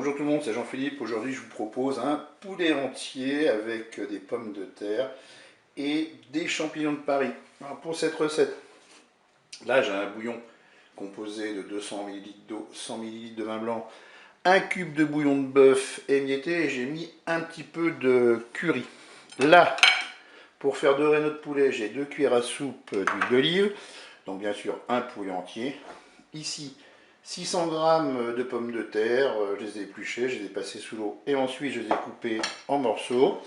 Bonjour tout le monde, c'est Jean-Philippe. Aujourd'hui je vous propose un poulet entier avec des pommes de terre et des champignons de Paris. Alors pour cette recette, là j'ai un bouillon composé de 200 ml d'eau, 100 ml de vin blanc, un cube de bouillon de bœuf émietté et j'ai mis un petit peu de curry. Là, pour faire dorer notre poulet, j'ai 2 cuillères à soupe d'huile d'olive, donc bien sûr un poulet entier. Ici, 600 g de pommes de terre, je les ai épluchées, je les ai passées sous l'eau et ensuite je les ai coupées en morceaux.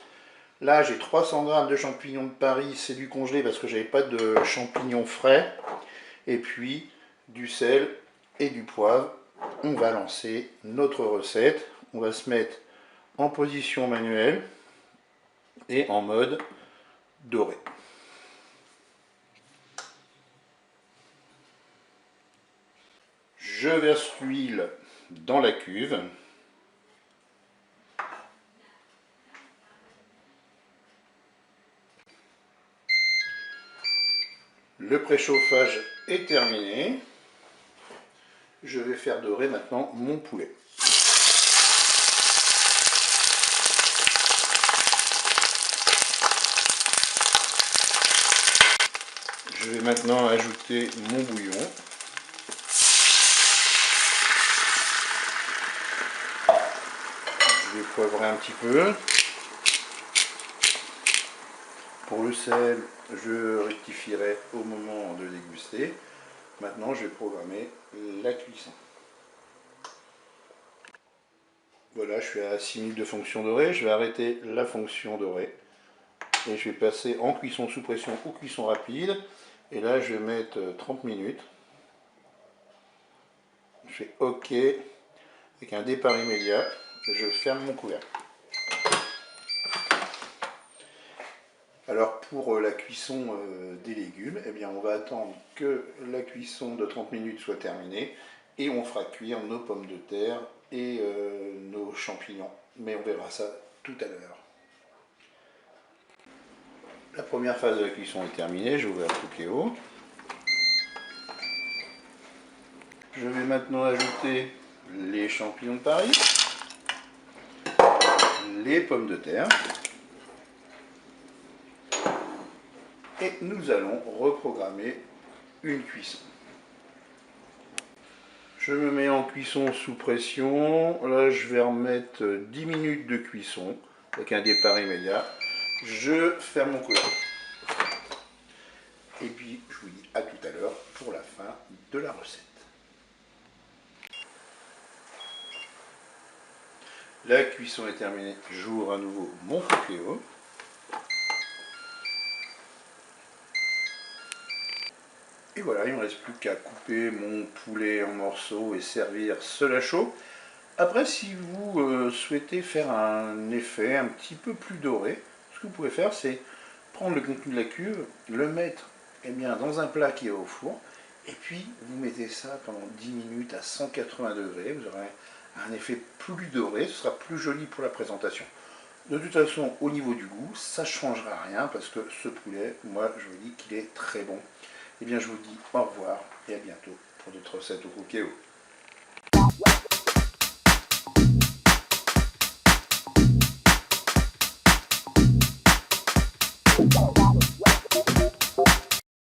Là j'ai 300 g de champignons de Paris, c'est du congelé parce que j'avais pas de champignons frais. Et puis du sel et du poivre. On va lancer notre recette. On va se mettre en position manuelle et en mode doré. Je verse l'huile dans la cuve. Le préchauffage est terminé. Je vais faire dorer maintenant mon poulet. Je vais maintenant ajouter mon bouillon. Je vais poivrer un petit peu. Pour le sel, je rectifierai au moment de déguster. Maintenant, je vais programmer la cuisson. Voilà, je suis à 6 minutes de fonction dorée. Je vais arrêter la fonction dorée. Et je vais passer en cuisson sous pression ou cuisson rapide. Et là, je vais mettre 30 minutes. Je fais OK avec un départ immédiat. Je ferme mon couvercle. Alors pour la cuisson des légumes, eh bien on va attendre que la cuisson de 30 minutes soit terminée et on fera cuire nos pommes de terre et nos champignons. Mais on verra ça tout à l'heure. La première phase de la cuisson est terminée, j'ai ouvert le cookéo. Je vais maintenant ajouter les champignons de Paris, les pommes de terre. Et nous allons reprogrammer une cuisson. Je me mets en cuisson sous pression. Là, je vais remettre 10 minutes de cuisson avec un départ immédiat. Je ferme mon couvercle. Et puis, je vous dis à tout à l'heure pour la fin de la recette. La cuisson est terminée. J'ouvre à nouveau mon cookéo. Et voilà, il ne me reste plus qu'à couper mon poulet en morceaux et servir cela chaud. Après, si vous souhaitez faire un effet un petit peu plus doré, ce que vous pouvez faire, c'est prendre le contenu de la cuve, le mettre dans un plat qui est au four, et puis vous mettez ça pendant 10 minutes à 180 degrés, vous aurez un effet plus doré, ce sera plus joli pour la présentation. De toute façon, au niveau du goût, ça ne changera rien, parce que ce poulet, moi, je vous dis qu'il est très bon. Eh bien, je vous dis au revoir, et à bientôt pour d'autres recettes au cookéo.